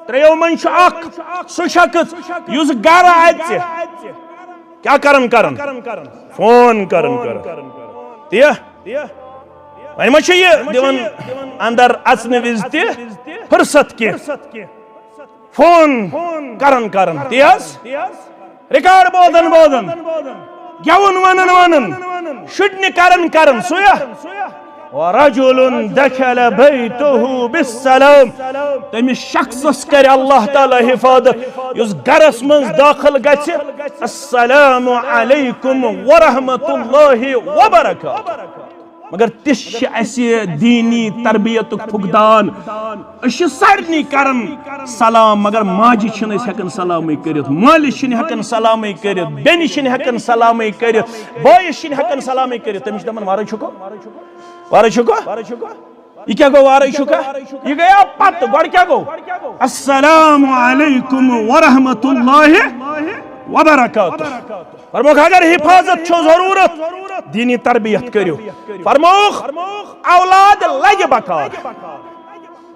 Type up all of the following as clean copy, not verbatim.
त्रेयो मन सु शख्स युस गर आए क्या करन फोन करन ती वन दिवन अंदर अचन विज फुर्सत की फोन करन ती रिकॉर्ड बोदन गेवन वन शुड्न करन सुया वरजुलुन दखल बैतुहु बिस्सलाम तमिस शख्सस कर अल्लाह ताला हिफाजत युस गरस मज दाखिल गछि अस्सलामु अलैकुम व रहमतुल्लाहि व बरकातुहू मगर तिश दीनी तरबियत फुकदान सारे करन सलाम मगर माजी हेकन सलाम कर मालिस हेकन सलाम कर बेनिश हेकन सलाम कर बॉयस हेकन सलाम कर तमिस दपन वारे छुको यह क्या गो वारे छुका यह गया पत गो क्या गो अस्सलामु अलैकुम व रहमतुल्लाहि व बरकातुहू फरमोख अगर हिफाजत छो जरूरत दीनी तरबियत करो फरमोख औलाद लगे बकार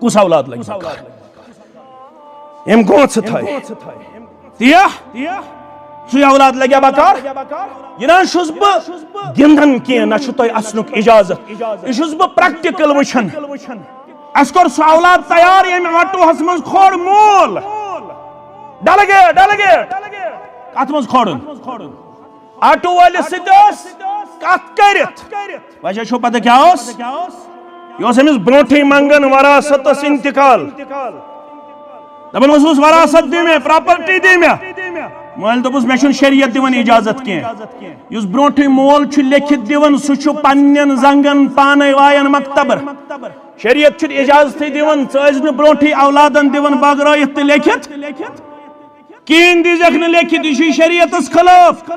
कुस औलाद लगे बकार एम गोच थाय तिया सु औलाद लगे बकार यह छुस बह गिंदन कह ना तय असनुक इजाजत यह बह प्रैक्टिकल वुछन अस कोर सु औलाद तैयार ये ऑटोहस मज खोड़ मोल डेलीगेट कत मज खोड़न ऑटो वाले कत कर वजह छो पता क्या यह अमिस ब्रोठे मंगन वरासत इंतकाल दपन वरासत दी मे प्रॉपर्टी दी मे मोल दोपस मे शरीयत दिवन इजाजत कह ब्रोठे मोल लिखित दिवन सह पन्न जंगन पान वायन मकतबर शरीयत इजाजत दिवन च ब्रोठे औलादन दिवन बगरायत लिखित कहें दीजक न लिखित यह शरीयत खिलाफ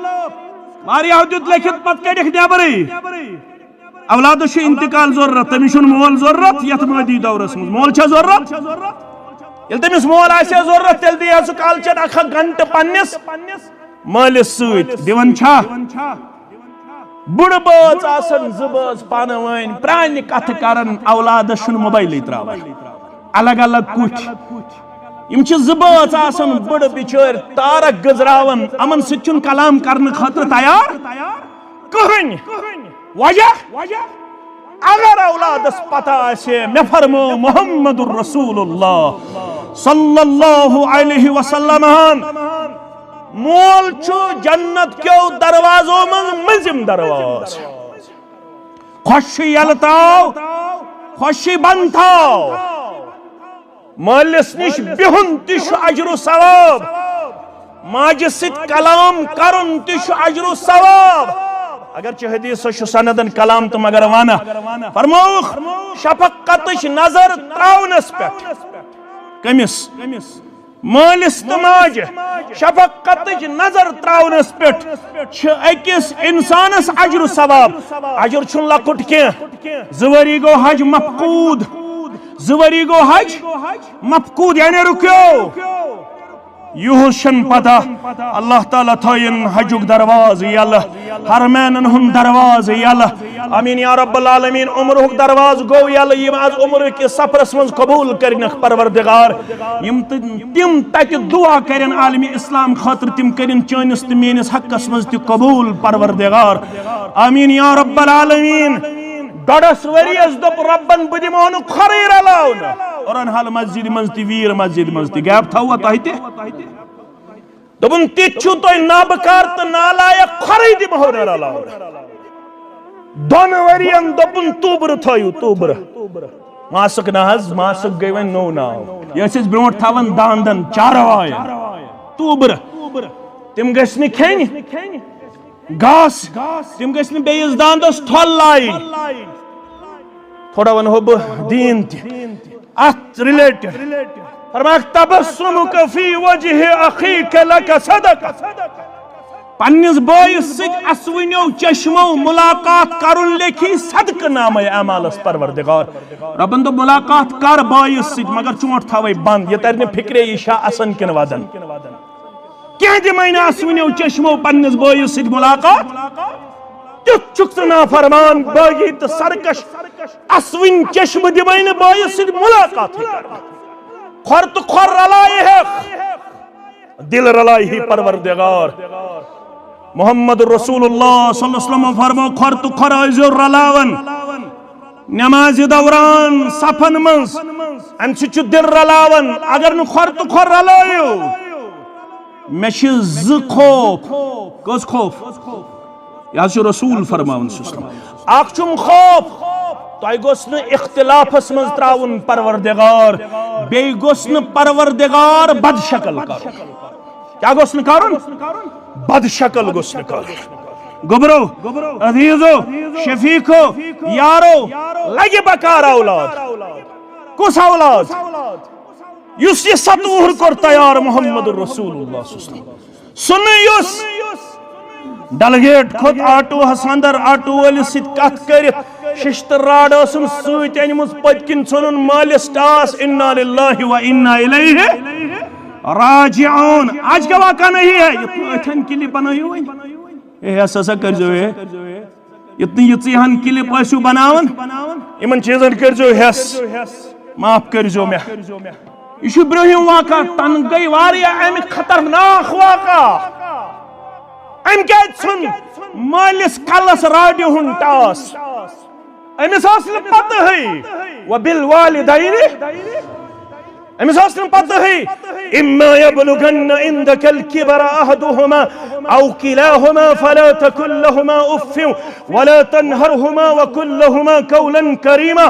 वारियाह दुत लिखित पत कड़िक नबर औलादस इंतकाल जरूरत तमिस मोल जरूरत यथ मादी दौरस मज मोल जरूरत ये तमिस मोल आ जरूरत तेल दिया सह कालचन अख घंट पन्निस मालिस दिवन बुड़ बच आसन जबज पान वन प्रान कथ करन औलादस मोबाइल त्रावान अलग अलग कुछ यम जबच आसन बड़ बिचार तारक गजरावन अमन सुन कलाम करने खातिर तैयार कहन वजह अगर औलादस पता आसे मे फरमो मुहम्मदुर रसूलुल्लाह सल्लल्लाहु अलैहि वसल्लम मोल जन्नत क्यों दरवाजों में मजिम दरवाज खुशी यलताव खुशी बंद थाव मालिस निश बिहुन तिश अजरु सवाब माज सित कलाम करन तिश अजरु सवाब अगर हदीस सनदन कलाम तो मगर वाना फरमोख शफकत नजर त्रावनस पे कमिस मालिस तो माज शफकत नजर त्रावनस पे अकिस इंसानस अजरु सवाब अजर छुन लकुट कह जवरी गो हज मफकूद जवरी गो हज मफकूद यानी रुक्यो युहशन पता अल्लाह ताला थयन हजुक दरवाज यल हरमैनन हुन दरवाज यल आमीन या रब्बल आलमीन उम्रहुक दरवाज गो यल यम आज उम्र के सफरस मज कबूल करनख परवरदिगार यम तिम तक दुआ करन आलमी इस्लाम खातिर तिम करन चानिस त मेनिस हकस मज त कबूल परवरदिगार आमीन या रब्बल आलमीन डस वरियस दप रब्बन बद दिमोन खरे रलाउन और हाल मस्जिद मज वीर मस्जिद मज गैप थवा तहते दपन तिछु तो नाबकार तो नालायक खरे दिमो रलाउन दोन वरियन दपन तुबर थयु तुबर मासक नहज मासक गई वन नो नाव यस ब्रोट थवन दांदन चारवाय तुबर तिम गस न खेन घास तिम गस न बेइस दांदस ठल लाई थोड़ा वन हो दीन अत रिलेटेड फरमाक तबस्सुमुक फी वजहि अखीक लक सदका पन्निस बॉयस सित असवन्यो चश्मो मुलाकात करुन लेखी सदक नामे अमालस परवरदिगार रबन तो मुलाकात कर बॉयस सित मगर चोट थवे बंद ये तरने फिक्रे ईशा असन किन वदन क्या दिमाइना असवन्यो चश्मो पन्निस बॉयस सित मुलाकात तुक ना फरमान बागी तो सरकश असविन चश्म दिमाइन बॉयस सित मुलाकात खर तो खर रलाई है, दिल रलाई ही परवरदिगार। मोहम्मद रसूलुल्लाह सल्लल्लाहु अलैहि वसल्लम फरमाओ खर तो खर आइजो रलावन नमाज दौरान सफन मज अम सु दिल रलावन। अगर न खर तो खर रलायो मे ज खौफ, कस खौफ यह रसूल फरमावन अखुम खौफ तय गोस न इख्तिलाफस मज त्राउन परवरदिगार, बे गोस न परवरदिगार बदशकल कर। क्या गोस न करन? बदशकल गोस न कर। गोबरो अजीजो शफीको यारो लगे बकार औलाद, कुस औलाद युस ये सतूर कर तैयार मोहम्मद रसूलुल्लाह सुन युस डलगेट खोत आटो हसंदर आटो वाले सित कथ करित शिश्तर राड असुन सुत अनमुज पतकिन सुनन मालिस टास इन्ना लिल्लाहि व इन्ना इलैहि राजिऊन। आज का वाक़ा नहीं है, ये अठन क्लिप बनायो ए ऐसा कर जो है इतनी यहन क्लिप आसु बनावन इमन चीजन कर जो हेस माफ कर जो मे यह ब्रहिम वाक़ा तन गई वारिया अमि खतरनाक वाक़ा। अम क्या सुन मालिस कलस राड हुन टास अमिस पता है व बिल वालिदैनि अमिस पता है इम्मा यबलुगन्न इंदकल किबर अहदुहुमा औ किलाहुमा फला तकुल लहुमा उफ्फिन वला तनहरहुमा वकुल लहुमा कौलन करीमा।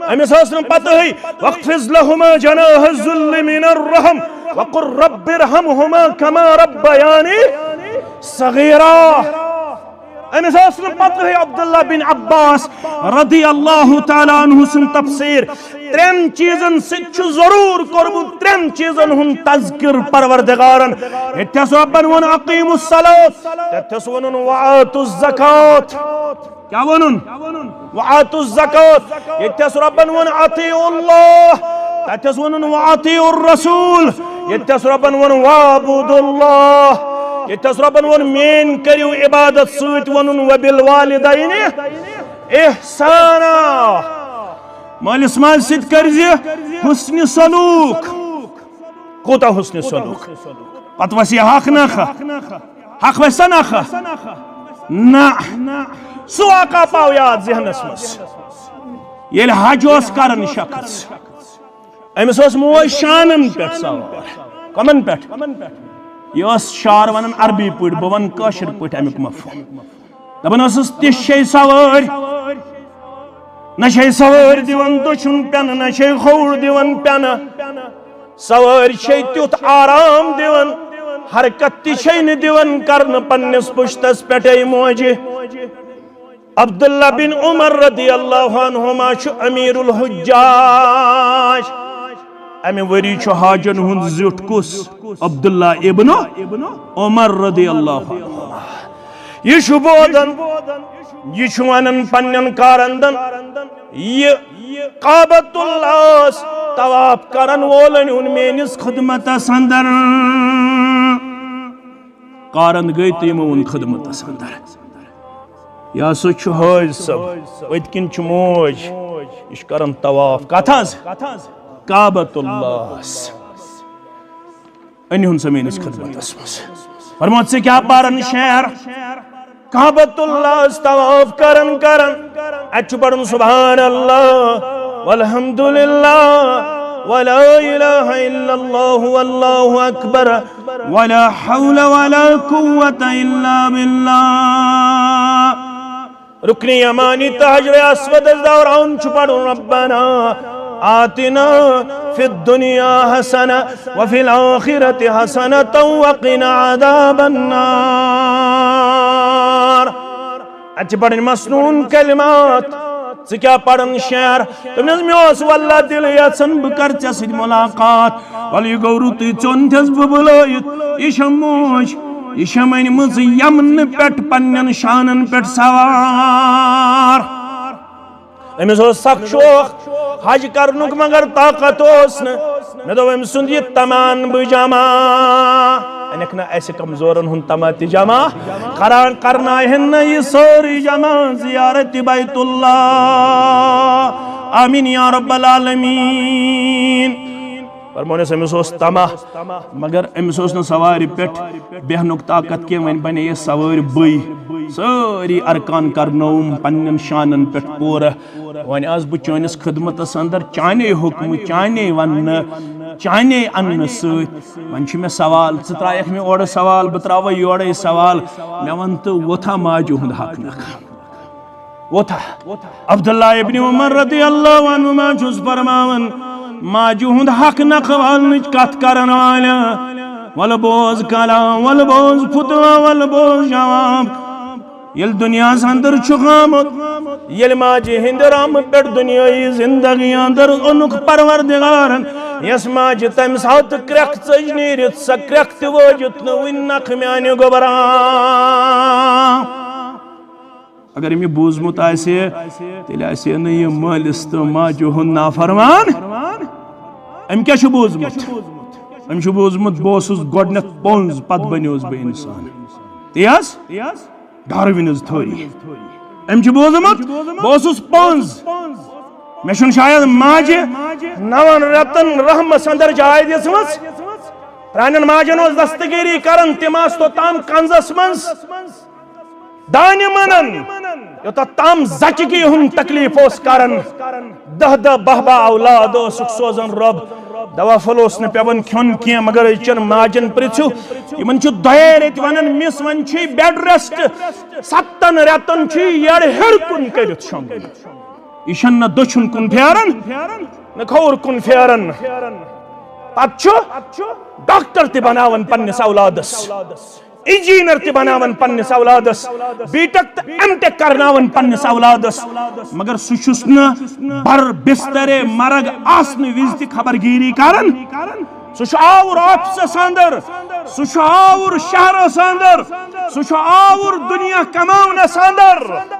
अमिस पता है वख्फिज लहुमा जनाह ज़ुल्ल मिनर रहम वकुर रब्बिरहमहुमा कमा रब्बयानी सगीरा। अमिस पता है अब्दुल्ला बिन अब्बास रदी अल्लाह तआला अन्हु सुन तफसीर त्रेन चीजन सिच जरूर करबु, त्रेन चीजन हुन तज़किर परवरदिगारन। इत्तस रब्बन वन अकीमुस सलात, इत्तस वन वआतुज ज़कात। क्या वनुन? वआतुज ज़कात। इत्तस रब्बन वन अतीउल्लाह, इत्तस वन वअतीउर रसूल, इत्तस रब्बन वन वअबुदुल्लाह, इत्तस रब्बन वन मेन करियो इबादत सुत वनुन व बिल वालिदैनि इहसाना। मालिस माज सित करजे हुस्न सलूक। कोता हुस्न सलूक पत वस हक नख हक वस नख ना सु वाक़ा पाव याद जहनस मज ये हज करन शख्स अमिस मोज शानन पे सवार कमन पे यह शार वन अरबी पट बह वन कशर पट अमुक मफहूम दपन तिश सवार न सवार दिवन दुछुन पेन न खौर दिवन पेन सवार तुथ आराम दिवन हरकत ति दिवन करन पन्निस पुश्तस पे मोजे। अब्दुल्ला बिन उमर रदी अल्लाहु अन्हुमा अमीरुल हुज्जाज। अमे वरी हाजन हुंद जुट कुस अब्दुल्ला इब्न उमर रदी अल्लाहु अन्हुमा। यह बोदन यह वनन पन्न कारंदन यह काबतुल्लाह तवाफ करन वोलन उन मेनिस खिदमतस अंदर कारंद गई तो यमो उन खिदमतस अंदर यह सह हज सब वतकिन मोज यह करन तवाफ कथाज काबतुल्लाह अन सा मेनिस खिदमतस मज फरमात से क्या पारन शहर काबतुल्लाह तवाफ करन अच्छु पढ़न सुभान अल्लाह वल्हम्दुलिल्लाह वला इलाहा इल्लल्लाह वल्लाहु अकबर वला हौला वला कुव्वता इल्ला बिल्लाह। रुकनी यमानी तहजर अस्वद दौरान छु पढ़न रब्बना आतिना फिद दुनिया हसना व फिल आखिरति हसनतन व क़िना अज़ाबन नार। अच्छे पढ़न मसनून कलिमात से क्या पढ़न शेर तुमने में वल्ला दिल यसन बकर चस मुलाकात वली गौरु तु चोन थस बुलोयत इशमोज इशमन मुज यमन पेट पन्नन शानन पेट सवार। अमिस सख शोक हज करनुक मगर ताकत मे दो अम सुंद यह तमान बह जमा अनक ना ऐसे कमजोरन हुन तमा ति जमा करान करना न यह सारी जमा जियारत बैतुल्लाह आमीन या रब्बल आलमीन। फरमोनस अमिस तमा मगर अमिस सवार पे बेहनुक ताकत के वन बने ये सवार बई सारी अरकान करनोम पन्न शानन पे पूरा वन आज बह चानिस खिदमतस अंदर चाने हुक्म चाने वन चाने अन्न वन मे सवाल त्रायक मे ओर सवाल बह त्राव योड़े सवाल मे वन तो वोथा माजू हुंद हक नख वोथा अब्दुल्लाह इब्न उमर रदियल्लाहु अन्हुमा जुज फरमावन माजू हुंद हक नख वालनिच कथ करन वाला वल बोज कलाम वल बोज फुतवा वल बोज जवाब यल दुनिया अंदर छुखामत यल माजे हिंद राम पे दुनियाई जिंदगी अंदर ओनुक परवरदिगारन यस माजे तम सात क्रक चज नीरित स क्रक त वजुत न वन नख म्याने गोबरा अगर मे बूजमुत आसे तेल आसे न ये मालिस तो माजो हुन नाफरमान अम क्या बूजमुत अम बूजमुत बोसुस गोडनथ पोंज पत बनियोस बह इंसान तियास डार्विनस थोरी अम बूजमुत बोसुस पोंज मे शायद माजे 9 रतन रहमस अंदर जाय दिसमस प्रानन माजन दस्तगिरी करन तिमास तो ताम कंजस मंस दान मनन योता ताम जचगी हुन तकलीफ ओस करन 10 बहबा औलाद ओसुक सोजन रब दवा फलोस न पेवन खन के मगर चन माजन पृछु यमन छु दयर एत वनन मिस वन छी बेड रेस्ट 7 रतन छी यड़ हेर कुन करित शम ईशन न दछुन कुन फेरन न खौर कुन फेरन पछु डॉक्टर ते बनावन पन्निस औलादस इंजीनियर ते बनावन पन्निस औलादस बीटेक एमटेक करनावन पन्निस औलादस मगर सुछुस न बर बिस्तरे मरग आसन विज खबरगिरी करन सुछ आवर ऑफिस अंदर सुछ आवर शहर अंदर सुछ आवर दुनिया कमावनस अंदर